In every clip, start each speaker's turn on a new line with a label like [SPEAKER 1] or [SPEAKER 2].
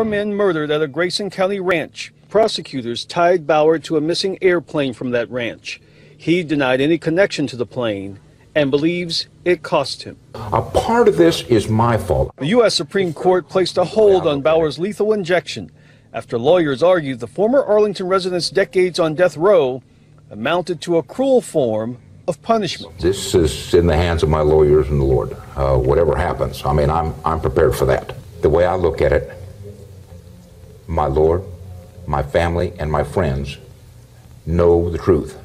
[SPEAKER 1] 4 men murdered at a Grayson County ranch. Prosecutors tied Bauer to a missing airplane from that ranch. He denied any connection to the plane and believes it cost him.
[SPEAKER 2] A part of this is my fault.
[SPEAKER 1] The U.S. Supreme Court placed a hold on Bauer's lethal injection after lawyers argued the former Arlington resident's decades on death row amounted to a cruel form of punishment.
[SPEAKER 2] This is in the hands of my lawyers and the Lord. Whatever happens, I mean, I'm prepared for that. The way I look at it, my Lord, my family, and my friends know the truth.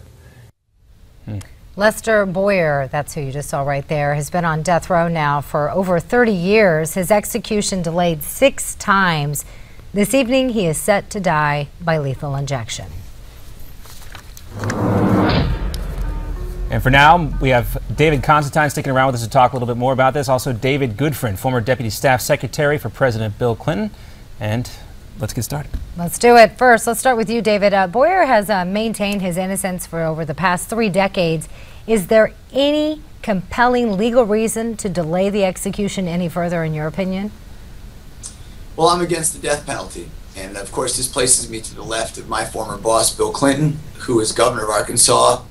[SPEAKER 3] Lester Boyer, that's who you just saw right there, has been on death row now for over 30 years. His execution delayed 6 times. This evening, he is set to die by lethal injection.
[SPEAKER 4] And for now, we have David Constantine sticking around with us to talk a little bit more about this. Also, David Goodfriend, former Deputy Staff Secretary for President Bill Clinton. And let's get started.
[SPEAKER 3] Let's do it. First, let's start with you, David. Boyer has maintained his innocence for over the past 3 decades. Is there any compelling legal reason to delay the execution any further, in your opinion?
[SPEAKER 5] Well, I'm against the death penalty. And of course, this places me to the left of my former boss, Bill Clinton, who was governor of Arkansas.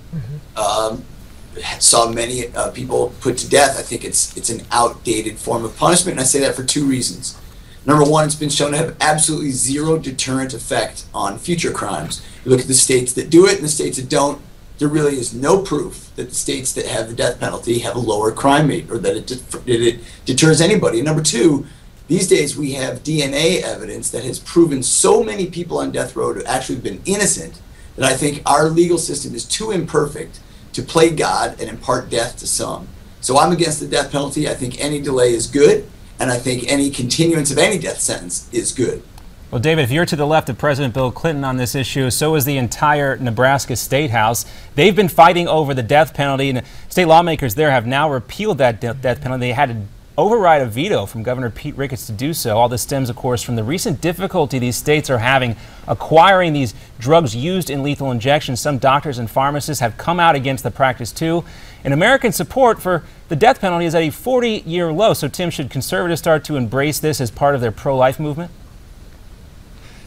[SPEAKER 5] Saw many people put to death. I think it's an outdated form of punishment, and I say that for 2 reasons. Number one, it's been shown to have absolutely zero deterrent effect on future crimes. You look at the states that do it and the states that don't, there really is no proof that the states that have the death penalty have a lower crime rate or that it deters anybody. And number two, these days we have DNA evidence that has proven so many people on death row to actually have been innocent that I think our legal system is too imperfect to play God and impart death to some. So I'm against the death penalty. I think any delay is good, and I think any continuance of any death sentence is good.
[SPEAKER 4] Well, David, if you're to the left of President Bill Clinton on this issue, so is the entire Nebraska State House. They've been fighting over the death penalty, and state lawmakers there have now repealed that death penalty. They had to override a veto from Governor Pete Ricketts to do so. All this stems, of course, from the recent difficulty these states are having acquiring these drugs used in lethal injections. Some doctors and pharmacists have come out against the practice, too. And American support for the death penalty is at a 40-year low. So, Tim, should conservatives start to embrace this as part of their pro-life movement?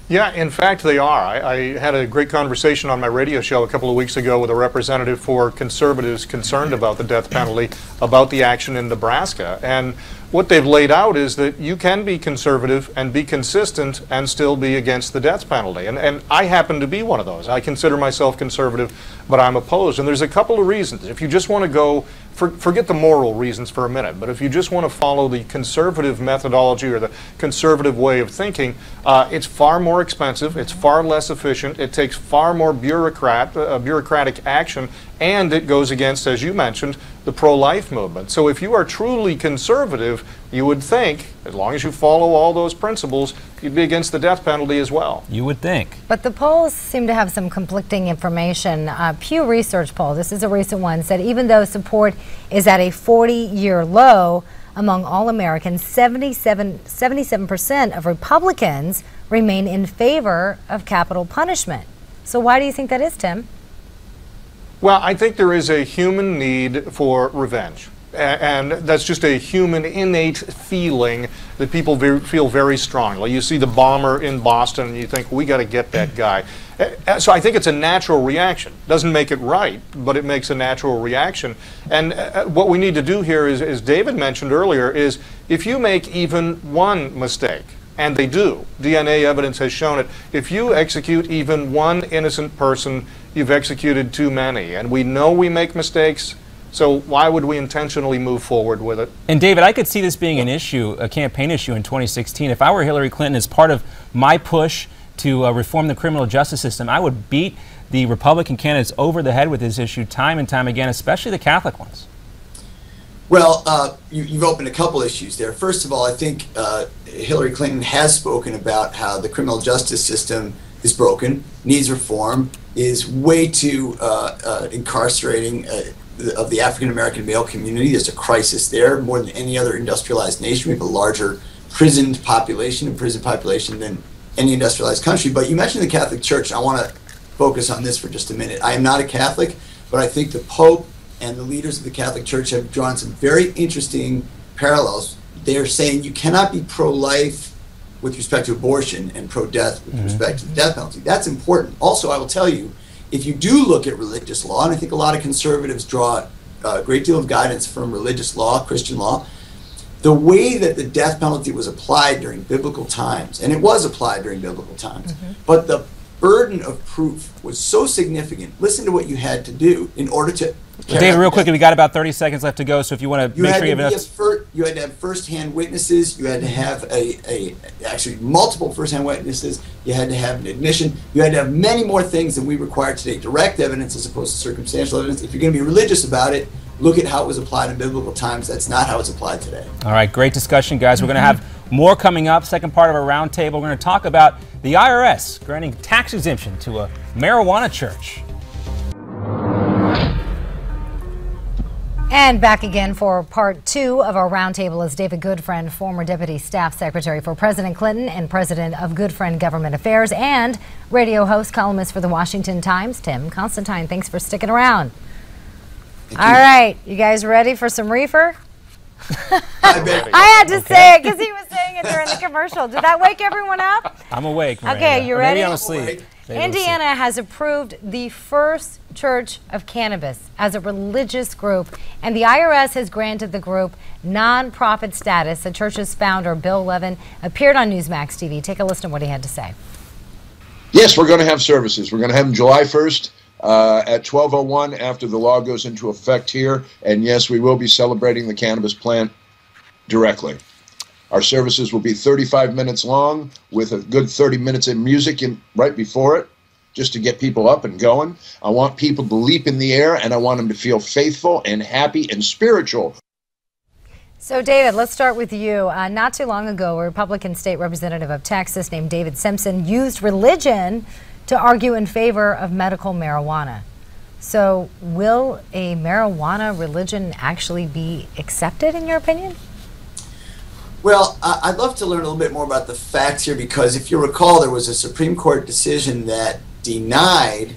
[SPEAKER 6] Yeah, in fact, they are. I had a great conversation on my radio show a couple of weeks ago with a representative for conservatives concerned about the death penalty, about the action in Nebraska. And what they've laid out is that you can be conservative and be consistent and still be against the death penalty. And I happen to be one of those. I consider myself conservative, but I'm opposed. And there's a couple of reasons. If you just want to go, forget the moral reasons for a minute, but if you just want to follow the conservative methodology or the conservative way of thinking, it's far more expensive, it's far less efficient, it takes far more bureaucratic action, and it goes against, as you mentioned, the pro-life movement. So if you are truly conservative, you would think, as long as you follow all those principles, you'd be against the death penalty as well.
[SPEAKER 4] You would think.
[SPEAKER 3] But the polls seem to have some conflicting information. Pew Research poll, this is a recent one, said even though support is at a 40-year low among all Americans, 77% of Republicans remain in favor of capital punishment. So why do you think that is, Tim?
[SPEAKER 6] Well, I think there is a human need for revenge. And that's just a human innate feeling that people feel very strongly. You see the bomber in Boston and you think, we got to get that guy. So I think it's a natural reaction. Doesn't make it right, but it makes a natural reaction. And what we need to do here is, as David mentioned earlier, is if you make even one mistake, and they do, DNA evidence has shown it, if you execute even one innocent person, you've executed too many. And we know we make mistakes. So why would we intentionally move forward with it?
[SPEAKER 4] And David, I could see this being an issue, a campaign issue in 2016. If I were Hillary Clinton, as part of my push to reform the criminal justice system, I would beat the Republican candidates over the head with this issue time and time again, especially the Catholic ones.
[SPEAKER 5] Well, you've opened a couple issues there. First of all, I think Hillary Clinton has spoken about how the criminal justice system is broken, needs reform, is way too incarcerating of the African-American male community. There's a crisis there. More than any other industrialized nation, we have a larger prison population than any industrialized country. But you mentioned the Catholic Church. I want to focus on this for just a minute. I am not a Catholic, but I think the Pope and the leaders of the Catholic Church have drawn some very interesting parallels. They are saying you cannot be pro-life with respect to abortion and pro-death with respect to the death penalty. That's important. Also, I will tell you, if you do look at religious law, and I think a lot of conservatives draw a great deal of guidance from religious law, Christian law, the way that the death penalty was applied during biblical times, and it was applied during biblical times, but the burden of proof was so significant. Listen to what you had to do in order to...
[SPEAKER 4] David, real quickly, we got about 30 seconds left to go, so if you want to make sure you have enough...
[SPEAKER 5] You had to have first-hand witnesses. You had to have actually multiple first-hand witnesses. You had to have an admission. You had to have many more things than we require today. Direct evidence as opposed to circumstantial evidence. If you're going to be religious about it, look at how it was applied in biblical times. That's not how it's applied today. All
[SPEAKER 4] right, great discussion, guys. We're going to have more coming up. Second part of our roundtable, we're going to talk about the IRS granting tax exemption to a marijuana church.
[SPEAKER 3] And back again for part two of our roundtable is David Goodfriend, former Deputy Staff Secretary for President Clinton and President of Goodfriend Government Affairs, and radio host, columnist for the Washington Times, Tim Constantine. Thanks for sticking around. All right, you guys ready for some reefer? I had to say it because he was saying it during the commercial. Did that wake everyone up?
[SPEAKER 4] I'm awake, Miranda.
[SPEAKER 3] Okay, you ready?
[SPEAKER 4] Maybe I'm asleep.
[SPEAKER 3] Indiana has approved the first church of cannabis as a religious group, and the IRS has granted the group nonprofit status. The church's founder, Bill Levin, appeared on Newsmax TV. Take a listen to what he had to say.
[SPEAKER 7] Yes, we're going to have services. We're going to have them July 1st. At 12:01 after the law goes into effect here, and yes, we will be celebrating the cannabis plant directly. Our services will be 35 minutes long with a good 30 minutes of music right before it, just to get people up and going. I want people to leap in the air, and I want them to feel faithful and happy and spiritual.
[SPEAKER 3] So, David, let's start with you. Not too long ago, a Republican state representative of Texas named David Simpson used religion to argue in favor of medical marijuana. So will a marijuana religion actually be accepted, in your opinion?
[SPEAKER 5] Well, I'd love to learn a little bit more about the facts here, because if you recall, there was a Supreme Court decision that denied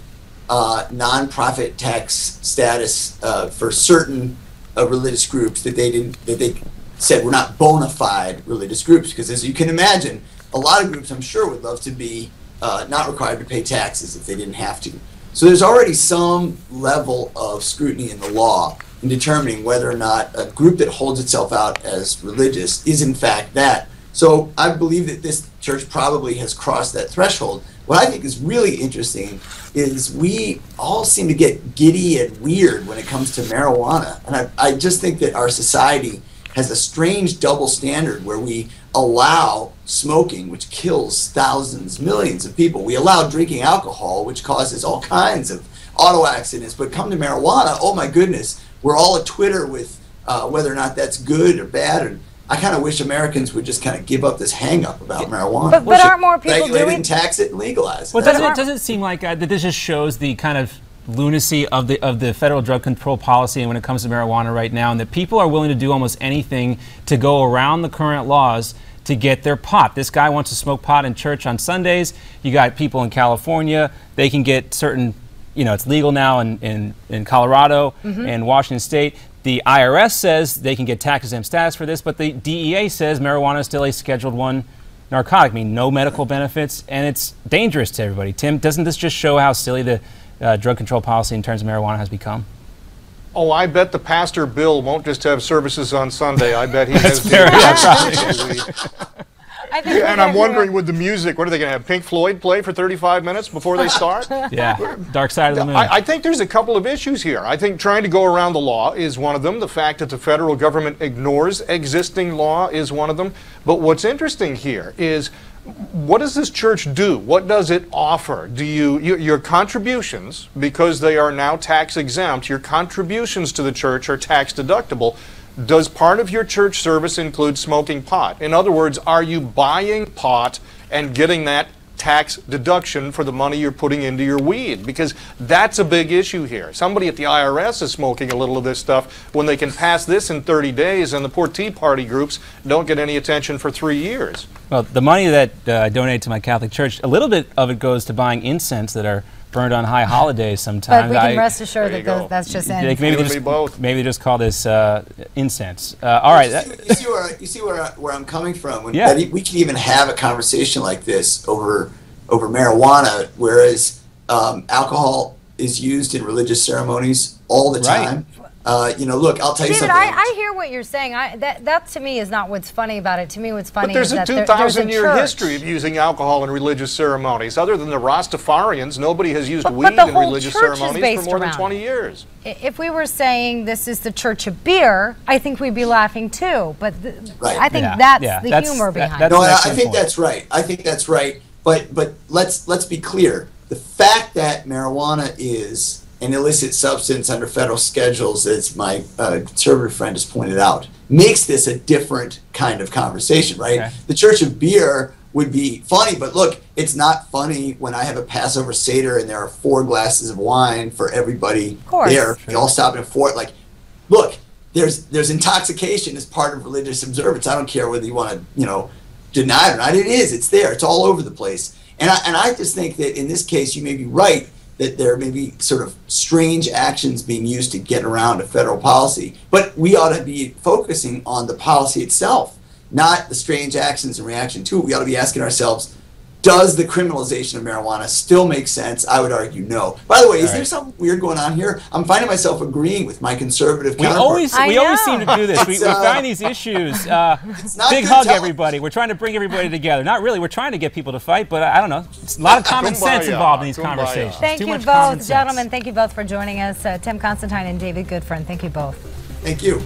[SPEAKER 5] nonprofit tax status for certain religious groups that they said were not bona fide religious groups. Because as you can imagine, a lot of groups, I'm sure, would love to be not required to pay taxes if they didn't have to. So there's already some level of scrutiny in the law in determining whether or not a group that holds itself out as religious is in fact that. So I believe that this church probably has crossed that threshold. What I think is really interesting is we all seem to get giddy and weird when it comes to marijuana. And I just think that our society has a strange double standard where we allow smoking, which kills thousands, millions of people. We allow drinking alcohol, which causes all kinds of auto accidents. But come to marijuana, oh my goodness, we're all at Twitter with whether or not that's good or bad. And I kind of wish Americans would just kind of give up this hang-up about marijuana.
[SPEAKER 3] But aren't more people doing it?
[SPEAKER 5] Regulate and tax it and legalize it.
[SPEAKER 4] Well, doesn't it seem like that this just shows the kind of lunacy of the federal drug control policy and when it comes to marijuana right now, and that people are willing to do almost anything to go around the current laws to get their pot. This guy wants to smoke pot in church on Sundays. You got people in California, they can get certain, it's legal now in Colorado and Washington State. The IRS says they can get tax-exempt status for this, but the DEA says marijuana is still a Scheduled I narcotic, no medical benefits, and it's dangerous to everybody. Tim, doesn't this just show how silly the drug control policy in terms of marijuana has become?
[SPEAKER 6] Oh, I bet the Pastor Bill won't just have services on Sunday. I bet he has And I'm wondering with the music, what are they going to have Pink Floyd play for 35 minutes before they start?
[SPEAKER 4] Yeah, Dark Side of the Moon.
[SPEAKER 6] I think there's a couple of issues here. I think trying to go around the law is one of them. The fact that the federal government ignores existing law is one of them. But what's interesting here is, what does this church do? What does it offer? Do your contributions, because they are now tax exempt, your contributions to the church are tax deductible. Does part of your church service include smoking pot? In other words, are you buying pot and getting that tax deduction for the money you're putting into your weed? Because that's a big issue here. Somebody at the IRS is smoking a little of this stuff when they can pass this in 30 days, and the poor Tea Party groups don't get any attention for 3 years.
[SPEAKER 4] Well, the money that I donate to my Catholic church, a little bit of it goes to buying incense that our burned on high holidays sometimes.
[SPEAKER 3] But we can rest assured
[SPEAKER 6] There
[SPEAKER 3] that
[SPEAKER 6] you go.
[SPEAKER 3] that's just
[SPEAKER 4] maybe they just call this incense. All right.
[SPEAKER 5] You see where I'm coming from.
[SPEAKER 4] Yeah.
[SPEAKER 5] That we can even have a conversation like this over marijuana, whereas alcohol is used in religious ceremonies all the time. Look, I'll tell you
[SPEAKER 3] David,
[SPEAKER 5] something.
[SPEAKER 3] I hear what you're saying. That to me is not what's funny about it. To me, what's funny
[SPEAKER 6] But there's
[SPEAKER 3] is
[SPEAKER 6] a
[SPEAKER 3] that there's a
[SPEAKER 6] 2,000-year
[SPEAKER 3] church.
[SPEAKER 6] history of using alcohol in religious ceremonies. Other than the Rastafarians, nobody has used weed
[SPEAKER 3] the
[SPEAKER 6] in
[SPEAKER 3] whole
[SPEAKER 6] religious
[SPEAKER 3] church is
[SPEAKER 6] ceremonies
[SPEAKER 3] based
[SPEAKER 6] for more than
[SPEAKER 3] around
[SPEAKER 6] 20
[SPEAKER 3] it.
[SPEAKER 6] years.
[SPEAKER 3] If we were saying this is the church of beer, I think we'd be laughing too. But
[SPEAKER 5] Right.
[SPEAKER 3] I think
[SPEAKER 4] Yeah.
[SPEAKER 3] that's
[SPEAKER 4] Yeah.
[SPEAKER 3] the
[SPEAKER 4] That's-
[SPEAKER 3] humor
[SPEAKER 4] that-
[SPEAKER 3] behind
[SPEAKER 4] that's
[SPEAKER 3] it.
[SPEAKER 5] No,
[SPEAKER 4] an
[SPEAKER 5] I
[SPEAKER 4] excellent
[SPEAKER 5] think
[SPEAKER 4] point.
[SPEAKER 5] that's right. I think that's right. But let's be clear. The fact that marijuana is an illicit substance under federal schedules, as my conservative friend has pointed out, makes this a different kind of conversation, right?
[SPEAKER 4] Okay.
[SPEAKER 5] The Church of Beer would be funny, but look, it's not funny when I have a Passover Seder and there are 4 glasses of wine for everybody
[SPEAKER 3] course.
[SPEAKER 5] there. We all stop in for it. Like, look, there's intoxication as part of religious observance. I don't care whether you want to, deny it or not. It is. It's there. It's all over the place. And I just think that in this case, you may be right that there may be sort of strange actions being used to get around a federal policy. But we ought to be focusing on the policy itself, not the strange actions in reaction to it. We ought to be asking ourselves, does the criminalization of marijuana still make sense? I would argue no. By the way, is there something weird going on here? I'm finding myself agreeing with my conservative
[SPEAKER 4] We
[SPEAKER 5] counterpart.
[SPEAKER 4] always seem to do this. We find these issues.
[SPEAKER 5] not
[SPEAKER 4] Big
[SPEAKER 5] good
[SPEAKER 4] hug,
[SPEAKER 5] tele-
[SPEAKER 4] everybody. We're trying to bring everybody together. Not really. We're trying to get people to fight, but I don't know. It's a lot of common sense
[SPEAKER 6] Kumbaya,
[SPEAKER 4] involved in these
[SPEAKER 6] kumbaya.
[SPEAKER 4] conversations.
[SPEAKER 3] Thank
[SPEAKER 4] Too
[SPEAKER 3] you
[SPEAKER 4] much common
[SPEAKER 3] both,
[SPEAKER 4] sense.
[SPEAKER 3] gentlemen. Thank you both for joining us. Tim Constantine and David Goodfriend, thank you both.
[SPEAKER 5] Thank you.